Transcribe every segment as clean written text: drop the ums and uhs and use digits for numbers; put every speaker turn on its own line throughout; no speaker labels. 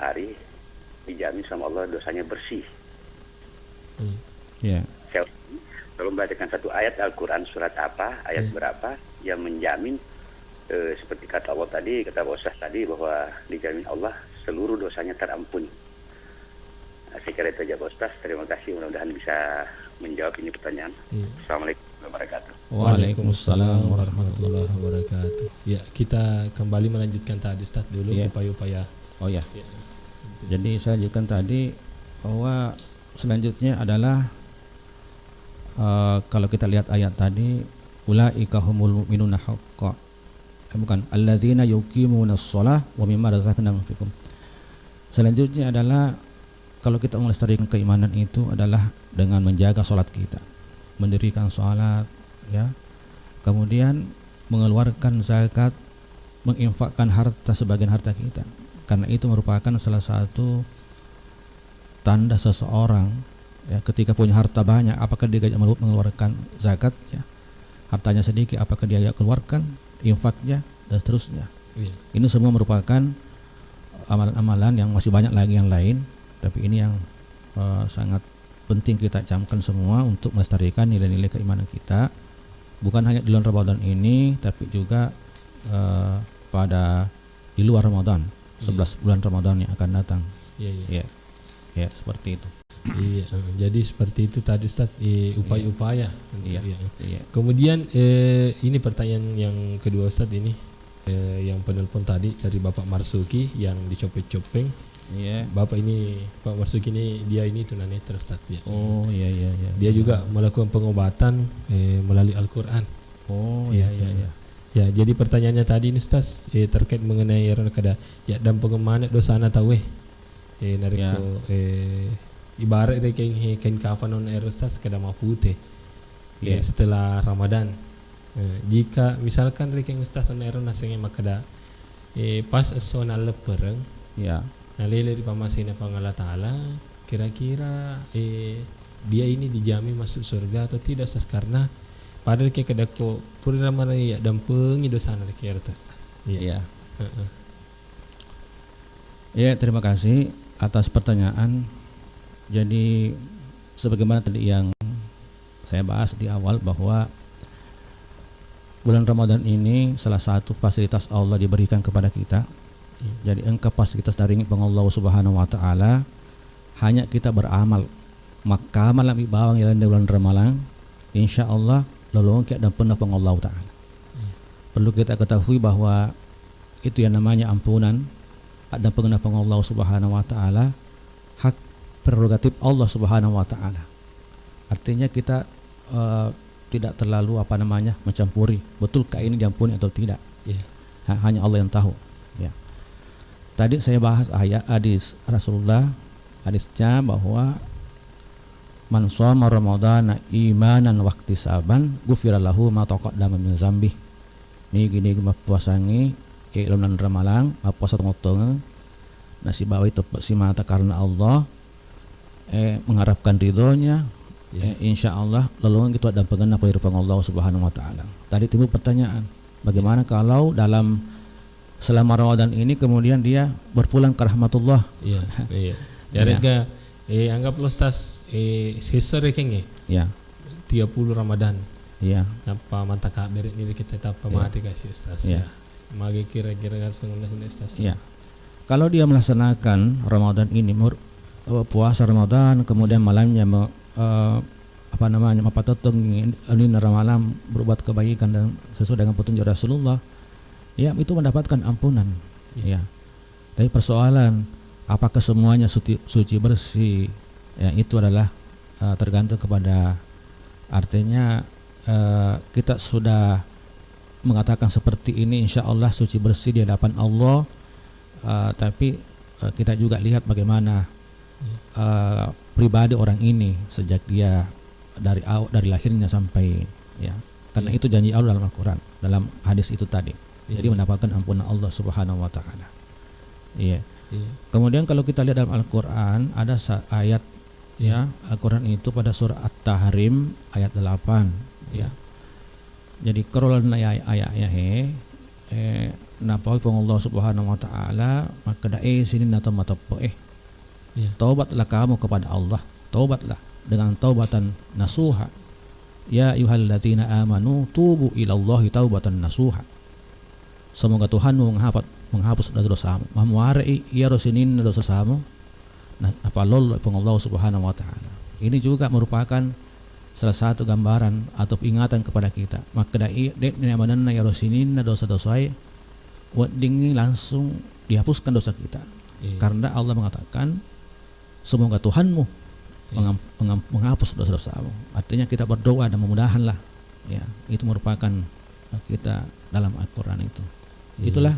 hari dijamin sama Allah dosanya bersih.
Ya.
Saya kalau membacakan satu ayat Al-Quran surat apa, ayat berapa yang menjamin seperti kata Allah tadi, kata Pak Ustaz tadi bahwa dijamin Allah seluruh dosanya terampuni. Saya kira itu aja Pak Ustaz. Terima kasih, mudah-mudahan bisa menjawab ini pertanyaan. Assalamualaikum warahmatullahi wabarakatuh.
Waalaikumsalam warahmatullahi
wabarakatuh. Ya, kita kembali melanjutkan tadi Ustaz dulu upaya-upaya.
Oh ya. Jadi saya lanjutkan tadi bahwa selanjutnya adalah kalau kita lihat ayat tadi, ulaika humul mu'minuna haqqan. Bukan, alladzina yuqimunas shalah wa mimma razaqnahum yunfiqun. Selanjutnya adalah kalau kita melestarikan keimanan itu adalah dengan menjaga sholat kita, mendirikan sholat, ya, kemudian mengeluarkan zakat, menginfakkan harta sebagian harta kita, karena itu merupakan salah satu tanda seseorang, ya, ketika punya harta banyak, apakah dia mengeluarkan zakat, ya, hartanya sedikit, apakah dia keluarkan infaknya, dan seterusnya. Ini semua merupakan amalan-amalan yang masih banyak lagi yang lain, tapi ini yang sangat penting kita camkan semua untuk melestarikan nilai-nilai keimanan kita, bukan hanya di bulan Ramadan ini, tapi juga pada di luar Ramadan, 11 bulan Ramadan yang akan datang. Ya, seperti itu.
Iya, jadi seperti itu tadi Ustaz, upaya-upaya. Kemudian ini pertanyaan yang kedua Ustaz ini, yang penelpon tadi dari Bapak Marsuki yang di Copeng. Bapak ini, Pak Marsuki ini, dia ini tunanetra Ustaz.
Iya.
Dia juga melakukan pengobatan melalui Al-Quran. Ya, jadi pertanyaannya tadi ini Ustaz, terkait mengenai kada ya dan pengemana dosana tahu nariko ibarat kain kafan on air Ustaz kada mafute setelah Ramadan. Jika misalkan reking Ustaz on air nasenge makada pas sona lepereng nah lele di pamasina Allah Ta'ala, kira-kira dia ini dijamin masuk surga atau tidak Ustaz, karena padahal kayak kedako pura maraya dan pengidosana reking Ustaz.
Ya, terima kasih atas pertanyaan. Jadi sebagaimana tadi yang saya bahas di awal, bahwa bulan Ramadan ini salah satu fasilitas Allah diberikan kepada kita. Jadi engkau fasilitas dari Allah Subhanahu wa taala, hanya kita beramal. Maka malam ibawang yang di bulan Ramadan, insyaallah lolong kita dan pernah Allah taala. Perlu kita ketahui bahwa itu yang namanya ampunan dan pengenal Allah Subhanahu wa taala, hak prerogatif Allah Subhanahu wa taala. Artinya kita tidak terlalu mencampuri betulkah ini diampuni atau tidak. Hanya Allah yang tahu. Tadi saya bahas ayat hadis Rasulullah, hadisnya bahwa man shoma ramadhana imanan wa ihtisaban ghufira lahu ma taqaddama min dzambi. Ni gini puasangi ilmu ramalang puasa ngotong nasi bawa itu si mata karena Allah mengharapkan ridhonya, insya Allah lalu kita ada pengenal pengharapan Allah Subhanahu wa taala. Tadi timbul pertanyaan, bagaimana kalau dalam selama Ramadan ini kemudian dia berpulang ke rahmatullah?
Iya. Ya rega anggaplah Ustaz sesar kenge. 30 Ramadan. Apa manta kabar ini kita tapa mati kasih Ustaz. Magi kira-kira harus ngundang Ustaz.
Kalau dia melaksanakan Ramadan ini puasa Ramadan, kemudian malamnya mapatatung ini malam berbuat kebaikan dan sesuai dengan petunjuk Rasulullah, itu mendapatkan ampunan. Dari persoalan apakah semuanya suci bersih, itu adalah tergantung kepada, artinya kita sudah mengatakan seperti ini insya Allah suci bersih di hadapan Allah, tapi kita juga lihat bagaimana pribadi orang ini sejak dia dari lahirnya sampai karena itu janji Allah dalam Al-Quran, dalam hadis itu tadi. Jadi mendapatkan ampunan Allah Subhanahu wa taala. Kemudian kalau kita lihat dalam Al-Quran ada ayat Al-Quran itu pada surah At-Tahrim ayat 8. Jadi kerolan ayat napa Allah Subhanahu wa taala maka dae sini nata matapo taubatlah kamu kepada Allah, taubatlah dengan taubatan nasuha. Ya ayyuhalladzina amanu tubu ilallahi taubatan nasuha. Semoga Tuhanmu menghapus dosa-dosamu, memuarai ya rosinin dosa-dosamu. Nah, apa Allah Subhanahu wa taala. Ini juga merupakan salah satu gambaran atau ingatan kepada kita. Maka dai mananna ya rosinin dosa-dosai wadingi langsung dihapuskan dosa kita. Karena Allah mengatakan semoga Tuhanmu menghapus dosa-dosamu. Artinya kita berdoa dan memudahanlah. Ya, itu merupakan kita dalam Al-Qur'an itu. Itulah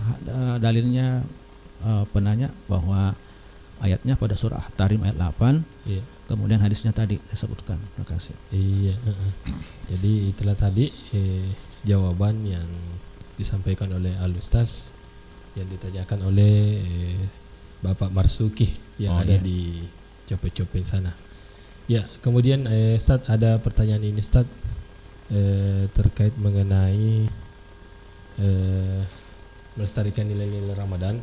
dalilnya penanya bahwa ayatnya pada surah At-Tahrim ayat 8. Kemudian hadisnya tadi saya sebutkan. Terima kasih.
Iya. Jadi itulah tadi jawaban yang disampaikan oleh Al-Ustaz yang ditanyakan oleh Bapak Marsuki yang ada di Cope-Cope sana. Ya, kemudian Ustaz ada pertanyaan ini Ustaz terkait mengenai melestarikan nilai-nilai Ramadan.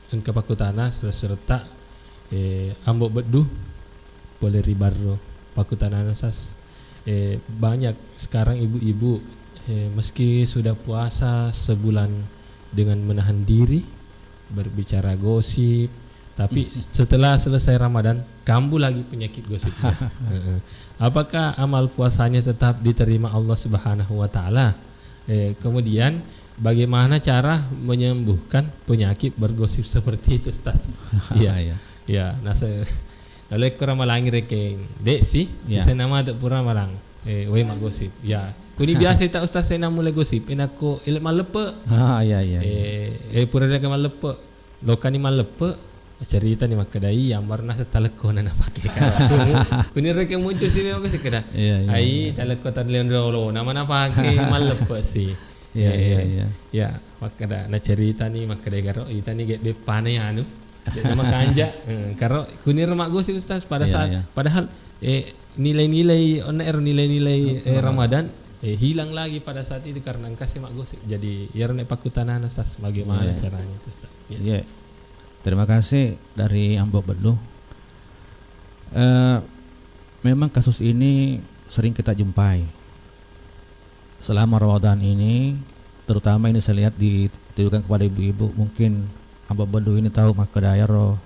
Engkau pakutana serta ambok bedu boleh ribarro pakutana Ustaz. Banyak sekarang ibu-ibu meski sudah puasa sebulan dengan menahan diri berbicara gosip, tapi setelah selesai Ramadan kambuh lagi penyakit gosipnya. Apakah amal puasanya tetap diterima Allah Subhanahu wa taala? Kemudian bagaimana cara menyembuhkan penyakit bergosip seperti itu Ustaz? Iya. Ya, lalu kurang reke dek sih, saya nama tak pura malang. Wei mak gosip. Ya, kuni biasa tak Ustaz saya nama mulai gosip. Aku ilmu malepe. Pura dia malepe. Lokani malepe. Cerita ni makadai yang warna setaleko na pakai kan. Kuni reke muncul sih memang gosip kada. Ai taleko tan leondolo nama na pakai malepe sih. Ya, makada na cerita ni makadai garo ita ni get bepane anu. Nama kanja. Karo kuni remak gosip Ustaz pada saat padahal nilai-nilai nilai-nilai Ramadan hilang lagi pada saat itu karena kasih mak gosip. Jadi ya nek pakutanana Ustaz bagaimana caranya itu Ustaz?
Ya. Terima kasih dari Ambok Beduh. Memang kasus ini sering kita jumpai selama Ramadan ini, terutama ini saya lihat ditujukan kepada ibu-ibu. Mungkin Ambok Beduh ini tahu maka daerah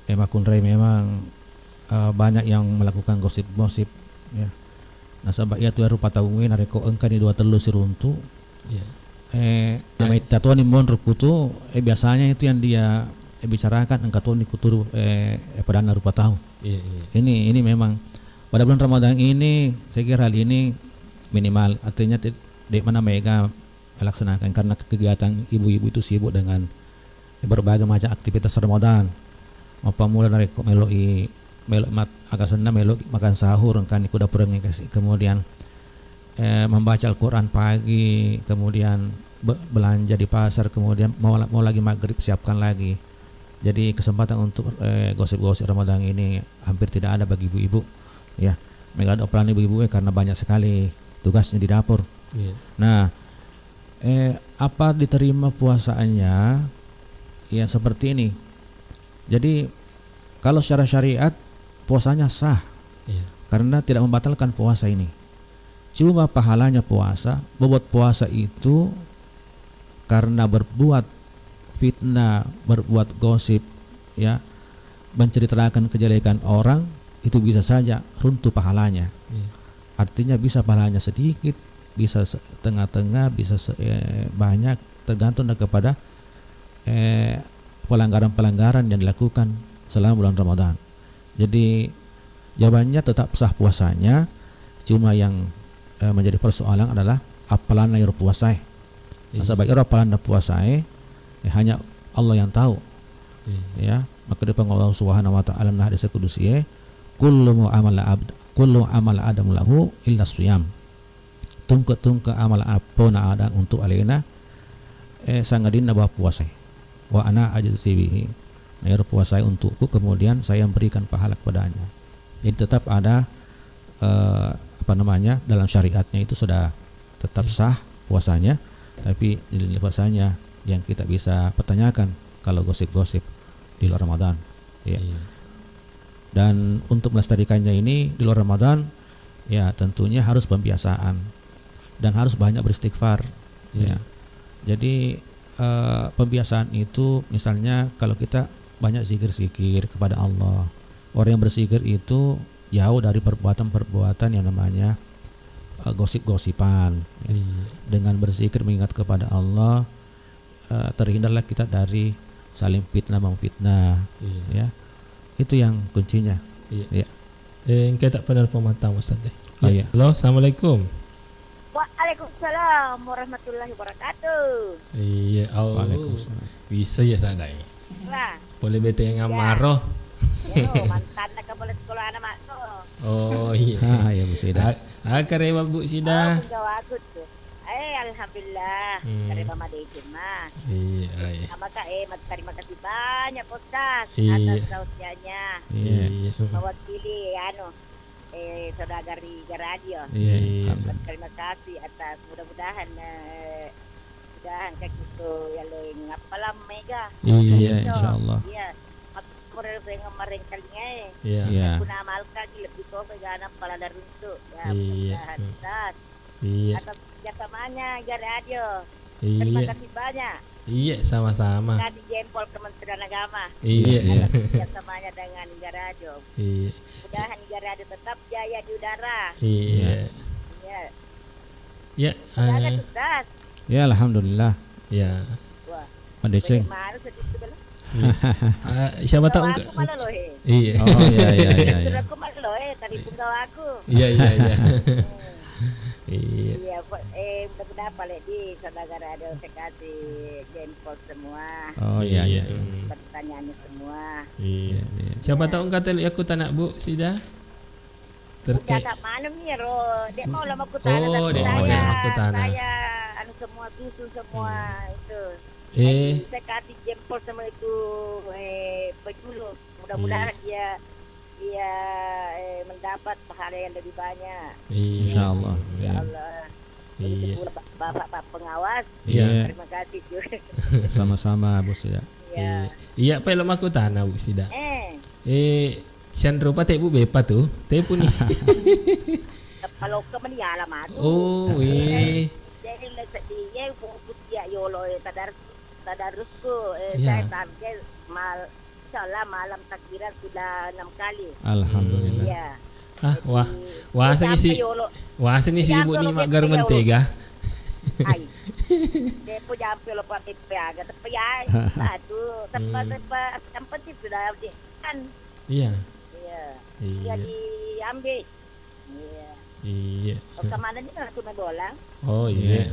Makunrei memang banyak yang melakukan gosip-gosip ya. Nah sabab ia tu rupa tawuin areko engka ni dua telu siruntu. Nama tatuan imbon rukutu biasanya itu yang dia bicarakan engka tu ni kuturu padana rupa tahu. Ini memang pada bulan Ramadan ini saya kira hal ini minimal, artinya di mana mereka melaksanakan karena kegiatan ibu-ibu itu sibuk dengan berbagai macam aktivitas Ramadan. Apa mula dari meloi akasana melok makan sahur kan kuda pereng kemudian membaca Al-Qur'an pagi, kemudian belanja di pasar, kemudian mau lagi maghrib siapkan lagi. Jadi kesempatan untuk gosip-gosip Ramadan ini hampir tidak ada bagi ibu-ibu ya. Mereka ada pelan ibu-ibu karena banyak sekali tugasnya di dapur. Nah apa diterima puasaannya ya seperti ini. Jadi kalau secara syariat puasanya sah karena tidak membatalkan puasa ini. Cuma pahalanya puasa, bobot puasa itu karena berbuat fitnah, berbuat gosip ya, menceritakan kejelekan orang, itu bisa saja runtuh pahalanya. Artinya bisa pahalanya sedikit, bisa tengah-tengah, bisa banyak, tergantung kepada pelanggaran-pelanggaran yang dilakukan selama bulan Ramadan. Jadi jawabannya tetap sah puasanya, cuma yang menjadi persoalan adalah apalan air puasai. Sebab apalan puasai hanya Allah yang tahu. Ya, maka depan Allah Subhanahu wa taala nah hadis kudusi kullu amal adam lahu illa siyam. Tungka amal apona ada untuk alena sangadina bahwa puasai. Wa ana ajzi bihi. Air puasai untukku, kemudian saya berikan pahala kepadanya. Jadi tetap ada dalam syariatnya itu sudah tetap sah puasanya, tapi nilai puasanya yang kita bisa pertanyakan kalau gosip-gosip di luar Ramadan. Ya. Dan untuk melestarikannya ini di luar Ramadan, ya tentunya harus pembiasaan dan harus banyak beristighfar. Ya. Jadi pembiasaan itu misalnya kalau kita banyak zikir-zikir kepada Allah. Orang yang berzikir itu jauh dari perbuatan-perbuatan yang namanya gosip-gosipan. Ya. Dengan berzikir mengingat kepada Allah, terhindarlah kita dari saling fitnah memfitnah. Ya. Itu yang kuncinya. Ya.
Kita tak penelpon matang Ustaz.
Oh, ya.
Halo, Assalamualaikum.
Waalaikumsalam warahmatullahi wabarakatuh.
Iya,
Waalaikumsalam.
Bisa ya sadai.
Lah,
Boleh bete yang amaro.
mantan nak boleh sekolah anak mak tu.
Oh iya.
Ya Bu Sida.
Kareba Bu Sida.
Penggawa aku tu. Alhamdulillah. Dari Mama Dejen mah.
Iya.
Maka terima kasih banyak Ustaz
Iya.
atas tausiahnya.
Iya.
Mewakili saudari radio.
Iya.
Terima kasih atas mudah-mudahan kaki itu yang ngapalam mega.
Iya,
insyaallah.
Iya. Aku kemarin kalinya
Iya.
guna amalkan lebih kau pegangan pala daruntuk. Ya,
Iya.
mudah-mudahan Ustaz.
Iya.
Atas kerjasamanya radio. Terima
Iya.
kasih banyak.
Iya, sama-sama.
Kadi Jempol Kementerian Agama.
Iya.
Atas kerjasamanya dengan Hingga Radio.
Iya.
Mudahan Hingga Radio tetap jaya di udara.
Iya.
Ya.
Ya.
Ada Ustaz.
Ya alhamdulillah.
Ya.
Wah.
Pandeceng.
Mana sedih belah.
Siapa tahu
Aku malah loh
Iya.
Oh iya.
Aku malah loh tadi penggawa aku.
Iya. Iya.
Iya, mudah-mudahan balik di saudara ada saya kasih Jempol semua.
Oh iya.
Pertanyaannya semua.
Iya. Siapa tahu kata aku tak nak Bu Sida?
Udah tak malam ni Dek mau lama aku tanah.
Oh, dek mau lama aku tanah.
Saya semua susun semua itu. Saya kasih Jempol sama itu penjuluk. Mudah-mudahan dia mendapat pahala yang lebih banyak.
Insyaallah.
Ya Allah.
Iya.
Bapak pengawas.
Iya.
Terima kasih juga.
Sama-sama Bu Sida.
Ya.
Iya, apa lama aku tanah Bu Sida? Sian rupa teh Bu bepa tu. Teh pun ni.
Kalau ke mana lama tu.
Oh,
Jadi dia fokus dia yolo tadarusku
Ya.
saya target insyaallah malam takbiran sudah 6 kali.
Alhamdulillah.
Iya.
Wah sini si ibu ni mak garu mentega.
Ai. Dia pun jampi lo pakai peaga tapi ya satu tempat itu sudah kan.
Iya.
Dia diambil.
Iya.
Kemana ni aku main bola.
Oh iya.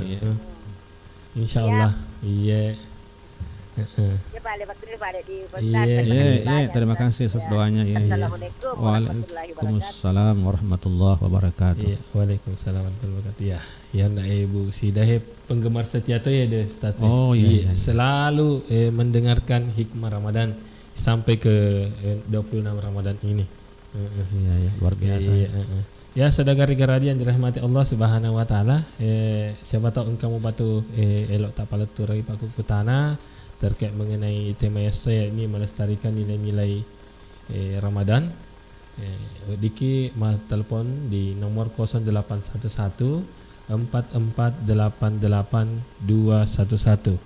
Insyaallah. Iya.
Dia balik di
Iya, terima kasih atas doanya ya.
Assalamualaikum warahmatullahi wabarakatuh.
Waalaikumsalam warahmatullahi wabarakatuh.
Iya, waalaikumsalam warahmatullahi wabarakatuh. Ya, yang nak Ibu Sidah penggemar setia tu ya dia Ustaz.
Oh iya.
Selalu mendengarkan hikmah Ramadan sampai ke 26 Ramadan ini.
Iya, luar biasa.
Ya, saudara radio yang dirahmati Allah Subhanahu wa taala, siapa tahu engkau batu elok tak paletu rai paku kutana terkait mengenai tema saya ini melestarikan nilai-nilai Ramadan. Diki mal telefon di nomor 0811 4488 211.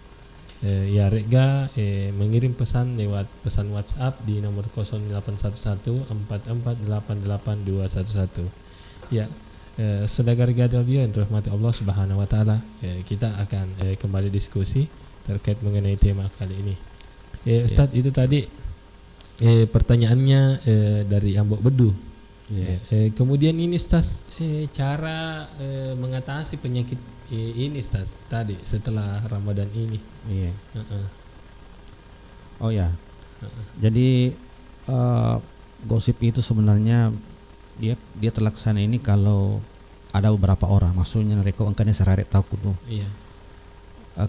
Ya rega mengirim pesan lewat pesan WhatsApp di nomor 0811 4488 211. Ya, saudara radio yang dirahmati Allah Subhanahu wa taala, kita akan kembali diskusi terkait mengenai tema kali ini. Ustaz, itu tadi pertanyaannya dari Ambok Bedu. Kemudian ini Ustaz, cara mengatasi penyakit ini Ustaz tadi setelah Ramadan ini.
Iya. Oh ya. Jadi gosip itu sebenarnya dia terlaksana ini kalau ada beberapa orang, maksudnya mereka angkanya seraret tahu tuh.
Iya.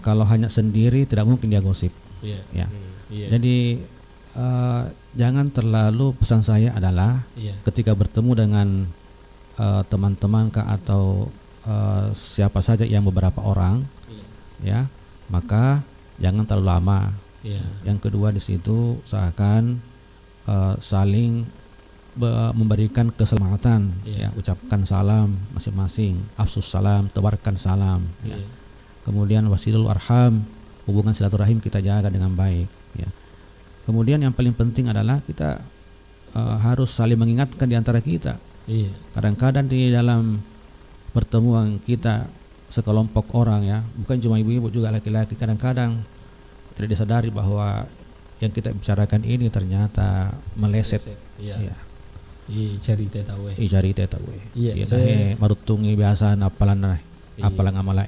Kalau hanya sendiri tidak mungkin dia gosip.
Iya.
Ya. Jadi jangan terlalu, pesan saya adalah ketika bertemu dengan teman-teman atau siapa saja yang beberapa orang, ya, maka jangan terlalu lama.
Yeah.
Yang kedua di situ usahakan saling memberikan keselamatan, ya, ucapkan salam masing-masing, afsus salam, tebarkan salam, ya. Kemudian wasilul arham, hubungan silaturahim kita jaga dengan baik, ya. Kemudian yang paling penting adalah kita harus saling mengingatkan di antara kita. Kadang-kadang di dalam pertemuan kita sekelompok orang, ya, bukan cuma ibu-ibu, juga laki-laki, kadang-kadang tidak disadari bahwa yang kita bicarakan ini ternyata meleset, ya.
Cerita tahu.
Cerita tahu. Iya. Marutungi biasa apalan amala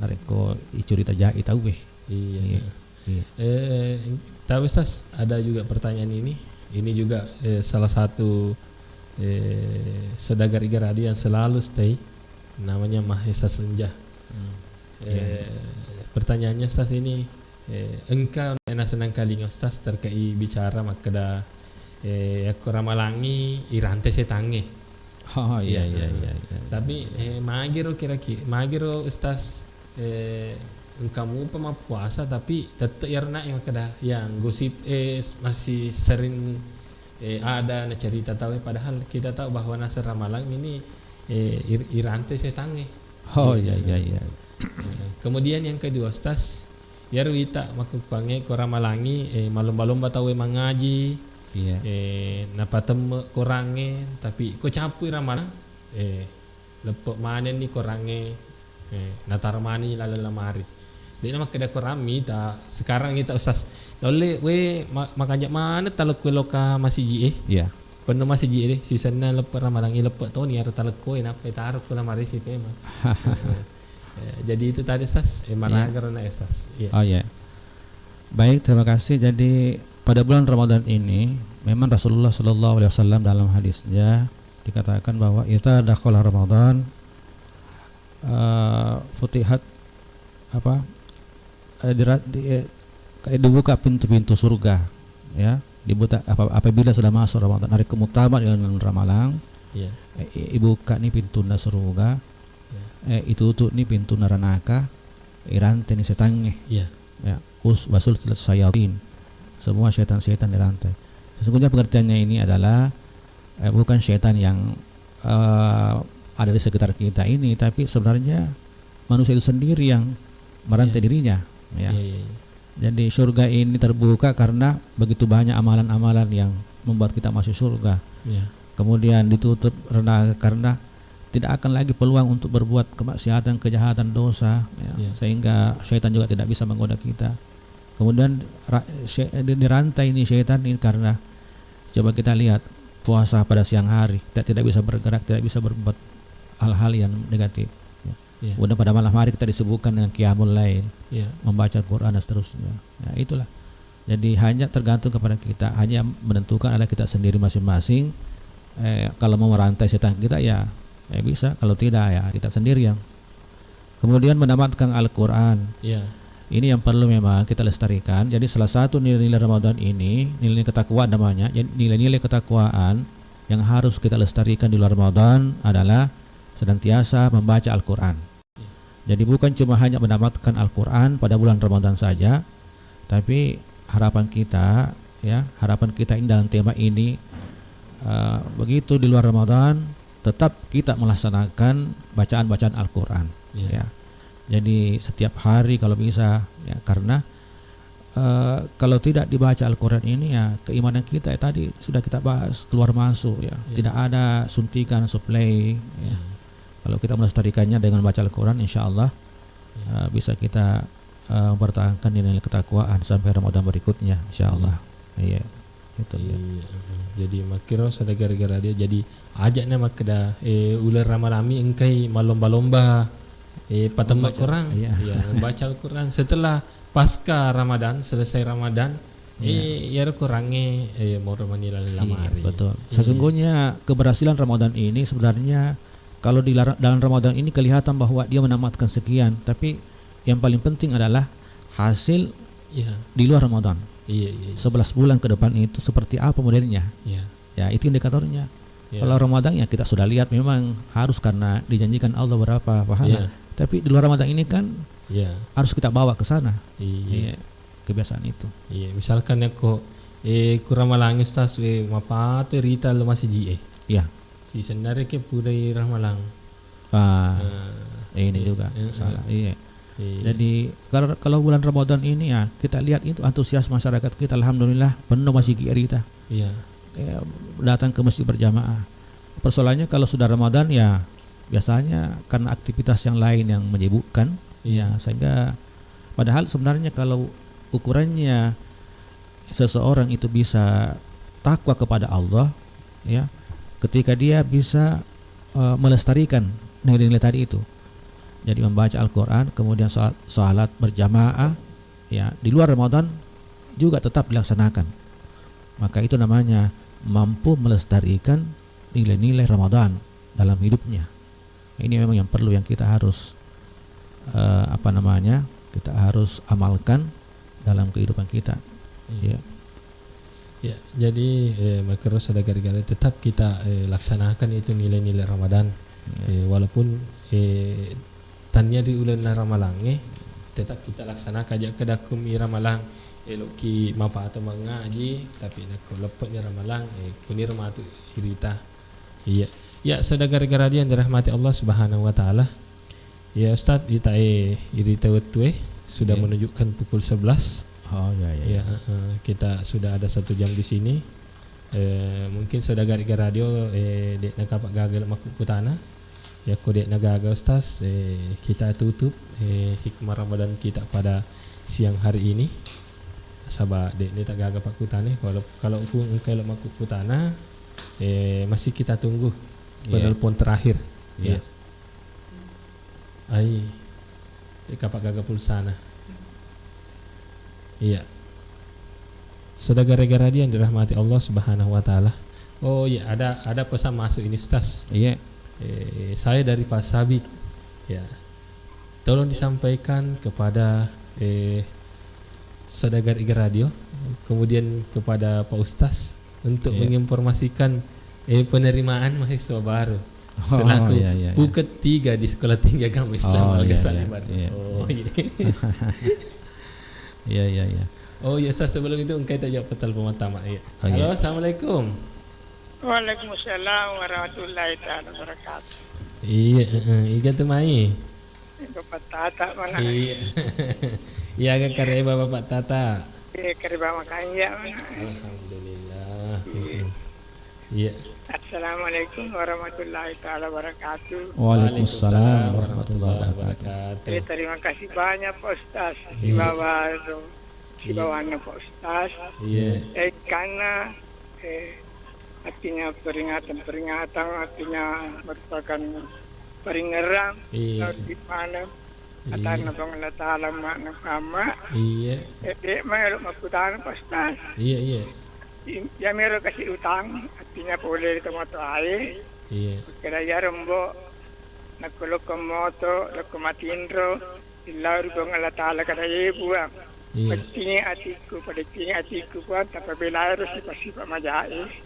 nareko cerita jahi tahu. Iya.
Tahu Ustaz, ada juga pertanyaan ini. Ini juga salah satu saudagar Iga Radio yang selalu stay, namanya Mahesa Senja. Pertanyaannya Ustaz ini, engkau senang kali Ustaz terkait bicara makada aku ramalangi irante setange.
Oh iya.
Tapi magiro Ustaz, kamu pemah puasa tapi tetap yarna yang kada yang gosip masih sering ada cerita tahu, padahal kita tahu bahwa nasar ramalang ini irante setange.
Oh iya.
Kemudian yang kedua Ustaz, yarwita makupange ko ramalangi malum-malum tahu mengaji.
Iya.
Napatem korange tapi ko campur ramalang lepok mana ni korange natarmani lamari. Dia nama kada korami ta sekarang kita Ustaz. Lalu makanya mana talak ko loka masih ji
Iya.
Penuh masih ji season na lepok ramalang lepok to ni ar talak ko na taruh ko lamari si pema. Jadi itu tadi Ustaz, managarna Ustaz. Iya.
Oh iya. Baik, terima kasih. Jadi pada bulan Ramadan ini memang Rasulullah SAW dalam hadisnya dikatakan bahwa idza dakhala Ramadan futihat dibuka pintu-pintu surga, ya, dibuka apabila sudah masuk Ramadan, hari keutama di dalam ramalang, ibuka nih pintu surga, itu tutup nih pintu neraka, irante nih setange, ya, wasul sayatin, semua setan-setan dirantai. Sesungguhnya pengertiannya ini adalah bukan setan yang ada di sekitar kita ini, tapi sebenarnya manusia itu sendiri yang merantai dirinya, ya. Jadi surga ini terbuka karena begitu banyak amalan-amalan yang membuat kita masuk surga. Kemudian ditutup karena tidak akan lagi peluang untuk berbuat kemaksiatan, kejahatan, dosa, ya. Sehingga syaitan juga tidak bisa menggoda kita. Kemudian dirantai ini syaitan ini karena coba kita lihat puasa pada siang hari, kita tidak bisa bergerak, tidak bisa berbuat hal-hal yang negatif. Kemudian pada malam hari kita disebutkan dengan qiyamul lail, membaca Quran dan seterusnya. Ya, itulah. Jadi hanya tergantung kepada kita, hanya menentukan adalah kita sendiri masing-masing. Kalau mau merantai setan kita ya bisa, kalau tidak ya kita sendiri yang. Kemudian mendapatkan Al-Quran. Ini yang perlu memang kita lestarikan. Jadi salah satu nilai-nilai Ramadan ini, nilai ketakwaan namanya. Jadi nilai-nilai ketakwaan yang harus kita lestarikan di luar Ramadan adalah senantiasa membaca Al-Quran. Jadi bukan cuma hanya mendapatkan Al-Quran pada bulan Ramadan saja, tapi harapan kita ini dalam tema ini, begitu di luar Ramadan tetap kita melaksanakan bacaan-bacaan Al-Quran. Ya. Jadi setiap hari kalau bisa, ya, karena kalau tidak dibaca Al-Quran ini ya keimanan kita tadi sudah kita bahas keluar masuk, ya. Tidak ada suntikan suplai, ya. Kalau kita melestarikannya dengan baca Al-Quran, insya Allah bisa kita mempertahankan nilai ketakwaan sampai Ramadan berikutnya, insya Allah. Iya, itu.
Jadi makiro sada gara-gara dia jadi ajaknya makda ular ramalami engkai malomba-lomba patemak Quran, membaca Al-Quran setelah pasca Ramadan, selesai Ramadan, ya kurangnya mau manila lamari.
Betul. Sesungguhnya keberhasilan Ramadan ini sebenarnya kalau di dalam Ramadan ini kelihatan bahwa dia menamatkan sekian, tapi yang paling penting adalah hasil di luar Ramadan. 11 bulan ke depan itu seperti apa modelnya. Ya, itu indikatornya. Kalau Ramadan ya kita sudah lihat memang harus karena dijanjikan Allah berapa pahala. Tapi di luar Ramadan ini kan harus kita bawa ke sana. Kebiasaan itu.
Misalkan aku kurang malang Ustaz mapate rita lo masih ji si sendiri ke pudai ramalang.
Ini juga salah. Jadi kalau bulan Ramadan ini ya kita lihat itu antusias masyarakat kita, alhamdulillah penuh masjid kita. Datang ke masjid berjamaah. Persoalannya kalau sudah Ramadan ya biasanya karena aktivitas yang lain yang menyibukkan, sehingga padahal sebenarnya kalau ukurannya seseorang itu bisa takwa kepada Allah, ketika dia bisa melestarikan nilai-nilai tadi itu. Jadi membaca Al-Quran, kemudian salat berjamaah, di luar Ramadan juga tetap dilaksanakan. Maka itu namanya mampu melestarikan nilai-nilai Ramadan dalam hidupnya. Ini memang yang perlu, yang kita harus kita harus amalkan dalam kehidupan kita.
Jadi maka saudara-saudara tetap kita laksanakan itu nilai-nilai Ramadan. Walaupun tanya di ulan ramalang tetap kita laksanakan aja kedakum ramalang eloki mapa atau mengaji tapi nak lepatnya ramalang kunir matu hirita. Saudara-saudara yang dirahmati Allah Subhanahu wa taala. Ustaz kita hirita wetu sudah menunjukkan pukul 11. Kita sudah ada 1 jam di sini. Mungkin saudara-saudara radio dek nak kapak gagal makuk tanah. Kodek nagaga Ustaz, kita tutup hikmah Ramadan kita pada siang hari ini. Sabah dek ni tak gaga pak kutana. Kalau pun engkau makuk kutana, masih kita tunggu penelpon terakhir. Dek kapak gaga pulsana. Saudara-saudara yang dirahmati Allah Subhanahu wa taala. Ada pesan masuk ini Ustaz. Saya dari Pak Sabit, tolong disampaikan kepada saudara Iga Radio, kemudian kepada Pak Ustaz untuk menginformasikan penerimaan mahasiswa baru selaku buket 3 di Sekolah Tinggi Agama Islam Al-Ghazali Bandung. Ustaz, sebelum itu engkau tak jawab petal pertama. Halo, Assalamualaikum.
Waalaikumsalam warahmatullahi taala wabarakatuh.
Iga tu mai.
Bapak Tata mana?
Agak kareba Bapak Tata.
Kareba makan ya mana?
Alhamdulillah.
Assalamualaikum warahmatullahi taala wabarakatuh.
Waalaikumsalam warahmatullahi wabarakatuh.
Terima kasih banyak Pak Ustaz. Di bawahnya Pak Ustaz. Karena artinya peringatan artinya merupakan peringatan di mana atana Allah taala makna kama mero makutan pastas ya mero kasih utang artinya boleh tomato air kira ya rombo nakolo komoto lokomatindro ilaur bang Allah taala kada buang artinya atiku pun tapi bela harus pasti pamajai.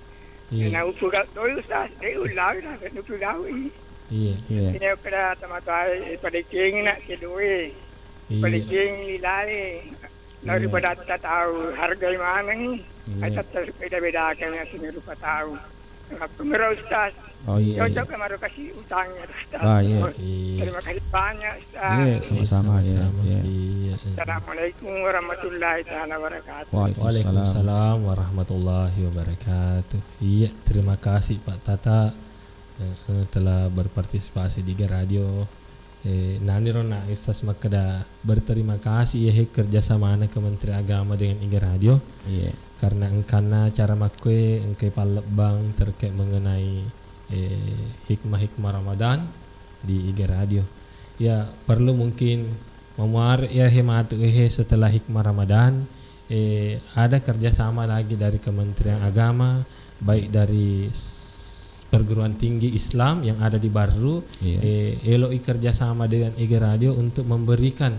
Na upugal tol sa ulang na upugawi. Ini pada tamatay paliking na kiduwi. Paliking nilay. Lalu pada tahu harga manang ay tatas beda-beda kami sini rupa tahu. Pemero Ustaz. Cocok kemaru kasih utangnya Ustaz. Terima kasih banyak Ustaz.
Sama-sama
Assalamualaikum warahmatullahi taala wabarakatuh.
Waalaikumsalam warahmatullahi wabarakatuh. Terima kasih Pak Tata telah berpartisipasi di radio. Nani rona Ustaz makada berterima kasih kerjasama Kementerian Agama dengan Iga Radio. Karena engkana cara makwe engkai palebang terkait mengenai hikmah-hikmah Ramadan di Iga Radio. Perlu mungkin memuar hemat setelah hikmah Ramadan ada kerjasama lagi dari Kementerian Agama, baik dari perguruan tinggi Islam yang ada di Baru, eloi kerjasama dengan Iga Radio untuk memberikan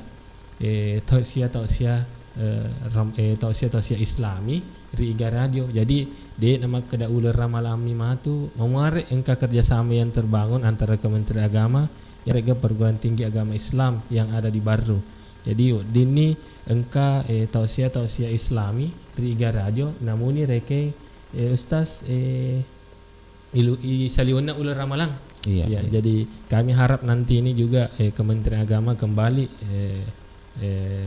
tausiah Islami di Iga Radio. Jadi nama kedaular ramalami matu memuar engka kerjasama yang terbangun antara Kementerian Agama ya rega perguruan tinggi agama Islam yang ada di Baru. Jadi dini engka tausiah Islami riga radio namuni reke Ustaz ilu saliuna ular ramalang.
Iya.
Jadi kami harap nanti ini juga Kementerian Agama kembali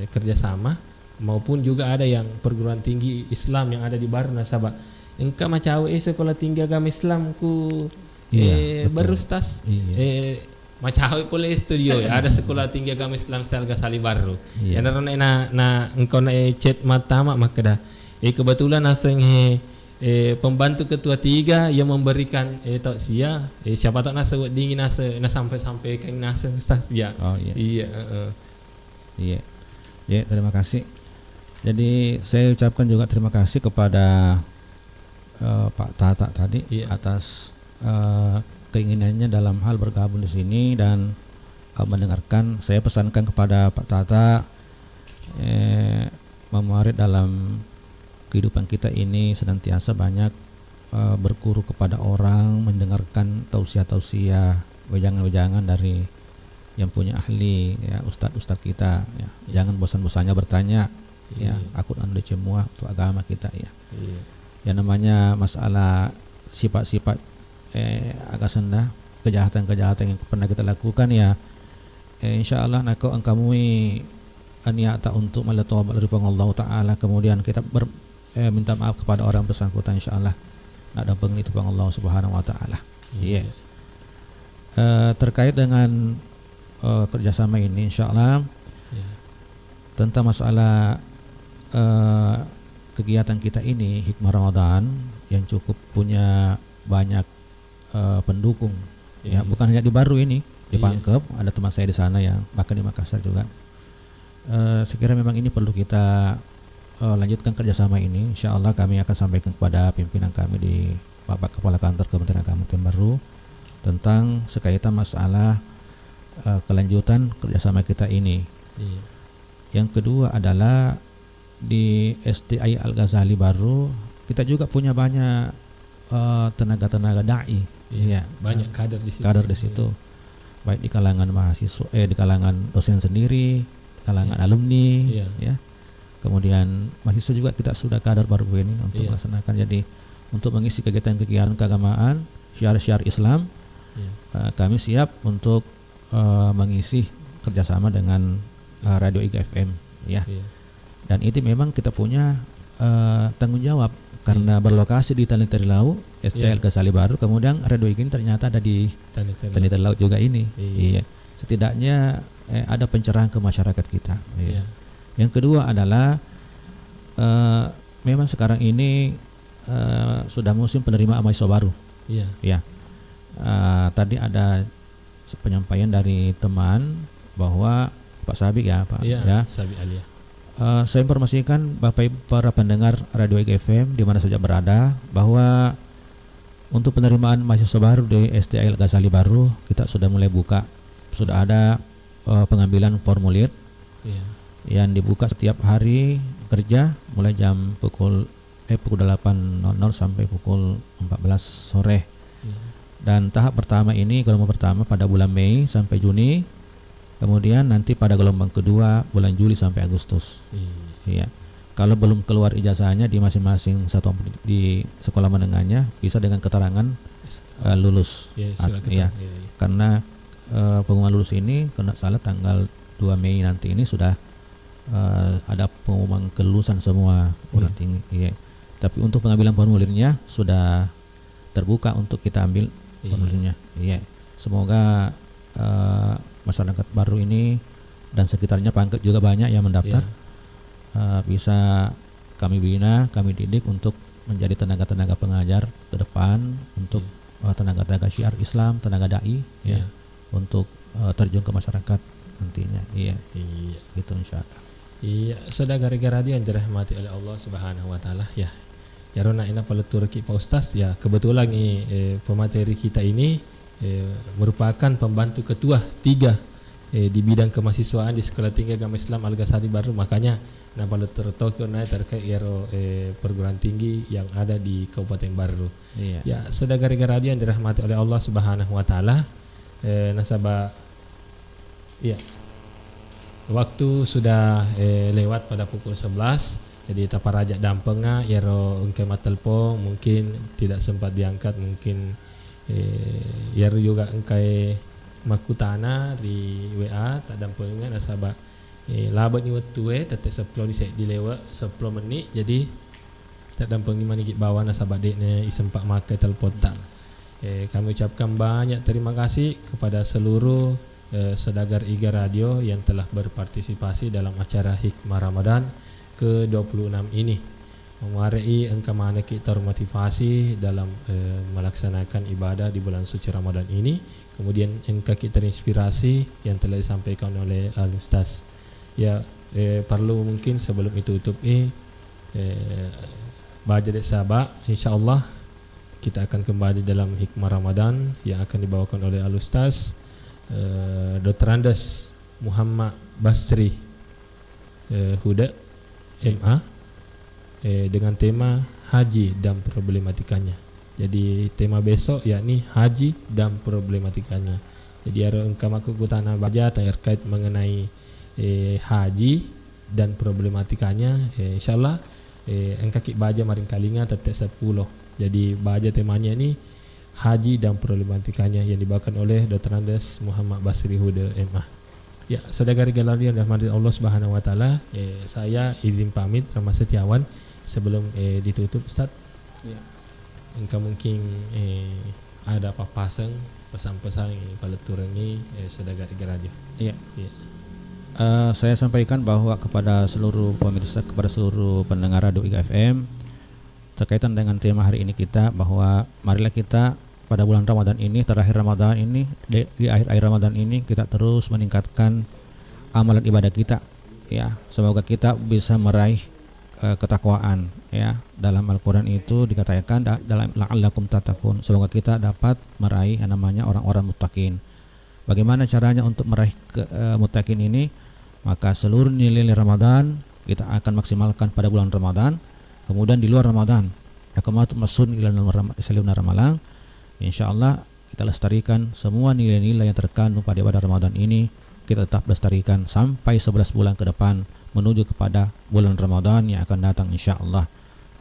kerjasama, maupun juga ada yang perguruan tinggi Islam yang ada di Baru nasabah. Engka macam sekolah tinggi agama Islam ku Baru Ustaz. Macam pula studio ya ada sekolah tinggi agama Islam Al Ghazali Baru. Ya na engkau na chat mata mak dah. Kebetulan aseng pembantu ketua 3 yang memberikan tausiah siapa tahu nasa dingin nasa sampai kan nasa Ustaz ya.
Oh iya.
Iya.
Ya, terima kasih. Jadi saya ucapkan juga terima kasih kepada Pak Tata tadi atas keinginannya dalam hal bergabung di sini dan mendengarkan. Saya pesankan kepada Pak Tata memarit dalam kehidupan kita ini senantiasa banyak berguru kepada orang, mendengarkan tausiah-tausiah, wejangan-wejangan dari yang punya ahli, ya ustadz kita, ya. Jangan bosan-bosannya bertanya, ya. Akut anu semua untuk agama kita, ya. Ya namanya masalah sifat-sifat agak sendah, kejahatan-kejahatan yang pernah kita lakukan, ya. Insya Allah nakau angkamui niata untuk meletaubat dari Allah Taala, kemudian kita minta maaf kepada orang bersangkutan, insyaallah nak damping itu bang Allah Subhanahu Wa Taala. Iya. Terkait dengan kerjasama ini, insyaallah tentang masalah kegiatan kita ini hikmah Ramadan yang cukup punya banyak pendukung. Ya bukan hanya di Baru ini, di Pangkep ada teman saya di sana yang bahkan di Makassar juga. Sekiranya memang ini perlu kita lanjutkan kerjasama ini. Insya Allah kami akan sampaikan kepada pimpinan kami di Bapak Kepala Kantor Kementerian Agama Baru tentang sekaitan masalah kelanjutan kerjasama kita ini. Yang kedua adalah di STI Al Ghazali Baru kita juga punya banyak tenaga-tenaga dai,
banyak kader di situ.
Kader di situ, baik di kalangan mahasiswa, di kalangan dosen sendiri, di kalangan alumni, ya. Kemudian mahasiswa juga kita sudah kader Baru ini untuk melaksanakan. Jadi untuk mengisi kegiatan-kegiatan keagamaan, syiar-syiar Islam, kami siap untuk mengisi kerjasama dengan Radio IGA FM, ya. Dan itu memang kita punya tanggung jawab karena berlokasi di Tanah Terilau, STL Ghazali Baru, kemudian Radio IGA ini ternyata ada di Tanah Terilau juga ini. Iya. Setidaknya ada pencerahan ke masyarakat kita. Iya. Yang kedua adalah memang sekarang ini sudah musim penerimaan mahasiswa baru. Ya. Tadi ada penyampaian dari teman bahwa Pak Sabik ya Pak. Ya. Sabik Alia. Saya informasikan Bapak Ibu para pendengar Radio IGA FM di mana saja berada bahwa untuk penerimaan mahasiswa baru di STI Al Ghazali Baru kita sudah mulai buka. Sudah ada pengambilan formulir. Yang dibuka setiap hari kerja mulai jam pukul 8.00 sampai pukul 14 sore. Dan tahap pertama ini, gelombang pertama pada bulan Mei sampai Juni, kemudian nanti pada gelombang kedua bulan Juli sampai Agustus. Iya. Kalau belum keluar ijazahnya di masing-masing satuan di sekolah menengahnya bisa dengan keterangan lulus. Karena pengumuman lulus ini kena salah tanggal 2 Mei nanti ini sudah ada pengumuman kelulusan semua orang tinggi. Tapi untuk pengambilan formulirnya sudah terbuka untuk kita ambil formulirnya. Semoga masyarakat Baru ini dan sekitarnya Pangkep juga banyak yang mendaftar. Bisa kami bina, kami didik untuk menjadi tenaga-tenaga pengajar ke depan, untuk tenaga-tenaga syiar Islam, tenaga dai, untuk terjun ke masyarakat nantinya. Gitu insyaallah.
Iya, sudah gara-gara dia yang dirahmati oleh Allah Subhanahu Wa Taala, ya. Ya rona ina paletur ki Pak Ustaz, ya kebetulan pemateri kita ini merupakan pembantu ketua 3 di bidang kemahasiswaan di Sekolah Tinggi Agama Islam Al Ghazali Baru, makanya na paletur Tokyo na terkait perguruan tinggi yang ada di Kabupaten Baru. Ya, sudah gara-gara dia yang dirahmati oleh Allah Subhanahu Wa Taala, nasabah Iya. Waktu sudah lewat pada pukul 11. Jadi taparajak dampenga yaro engke matelpo mungkin tidak sempat diangkat, mungkin yaro juga engkai makutana di WA tak dampenga nasabak labat ni waktu tetek 10 dilewa 10 menit jadi tak dampengi manigit bawah nasabak dekne isempak makai telpon tak. Kami ucapkan banyak terima kasih kepada seluruh saudagar IGA Radio yang telah berpartisipasi dalam acara Hikmah Ramadan ke-26 ini, mewarai engkau mana kita motivasi dalam melaksanakan ibadah di bulan suci Ramadan ini. Kemudian engkau kita inspirasi yang telah disampaikan oleh Al-Ustaz. Ya, perlu mungkin sebelum itu tutup baca dek sahabat, insyaAllah kita akan kembali dalam Hikmah Ramadan yang akan dibawakan oleh Al-Ustaz Dr. Andes Muhammad Basri Huda MA dengan tema haji dan problematikanya. Jadi tema besok yakni haji dan problematikanya. Jadi ada engkau maku tanah baca terkait mengenai haji dan problematikanya. InsyaAllah engkau kik baca maring kalinga tetek 10. Jadi baca temanya ni haji dan problematikanya yang dibawakan oleh Dr. Andes Muhammad Basri Huda MA. Ya, saudara galeri yang dirahmati Allah Subhanahu wa taala, saya izin pamit Rahmat Setiawan sebelum ditutup Ustaz. Ya. Engkau mungkin ada apa pasang pesan-pesan yang paleturangi saudara galeri.
Iya. Ya. Saya sampaikan bahwa kepada seluruh pemirsa, kepada seluruh pendengar Radio IGA FM terkaitan dengan tema hari ini kita, bahwa marilah kita pada bulan Ramadan ini, terakhir Ramadan ini, di akhir Ramadan ini kita terus meningkatkan amalan ibadah kita, ya. Semoga kita bisa meraih ketakwaan, ya. Dalam Al-Qur'an itu dikatakan dalam la'allakum tattaqun, semoga kita dapat meraih yang namanya orang-orang muttaqin. Bagaimana caranya untuk meraih muttaqin ini? Maka seluruh nilai Ramadan kita akan maksimalkan pada bulan Ramadan. Kemudian di luar Ramadan, akamatu masun ila saluna ramalang, insyaallah kita lestarikan semua nilai-nilai yang terkandung pada ibadah Ramadan ini, kita tetap lestarikan sampai 11 bulan ke depan menuju kepada bulan Ramadan yang akan datang insyaallah.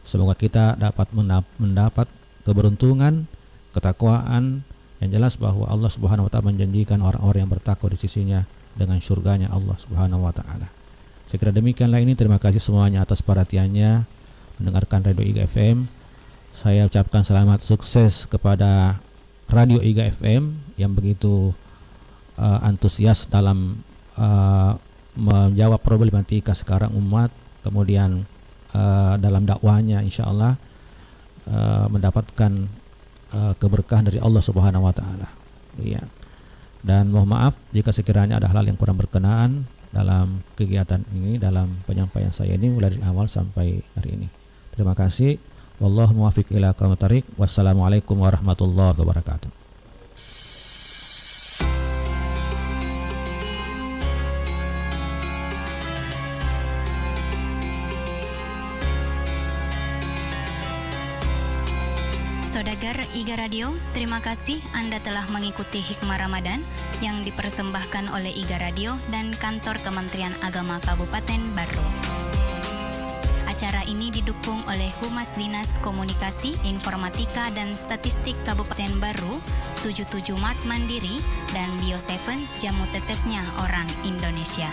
Semoga kita dapat mendapat keberuntungan, ketakwaan, yang jelas bahwa Allah Subhanahu wa taala menjanjikan orang-orang yang bertakwa di sisinya dengan surganya Allah Subhanahu wa taala. Saya kira demikianlah ini. Terima kasih semuanya atas perhatiannya mendengarkan Radio IGA FM. Saya ucapkan selamat sukses kepada Radio IGA FM yang begitu antusias dalam menjawab problematika sekarang umat, kemudian dalam dakwahnya insyaallah mendapatkan keberkahan dari Allah Subhanahu wa taala. Iya. Dan mohon maaf jika sekiranya ada hal yang kurang berkenaan dalam kegiatan ini, dalam penyampaian saya ini mulai dari awal sampai hari ini. Terima kasih. Wallahu muwaffiq ila aqwamit thariq. Wassalamualaikum warahmatullahi wabarakatuh.
Saudagar IGA Radio, terima kasih Anda telah mengikuti Hikmah Ramadan yang dipersembahkan oleh IGA Radio dan Kantor Kementerian Agama Kabupaten Barru. Acara ini didukung oleh Humas Dinas Komunikasi, Informatika dan Statistik Kabupaten Barru, 77 Mart Mandiri, dan Bio7 Jamu Tetesnya Orang Indonesia.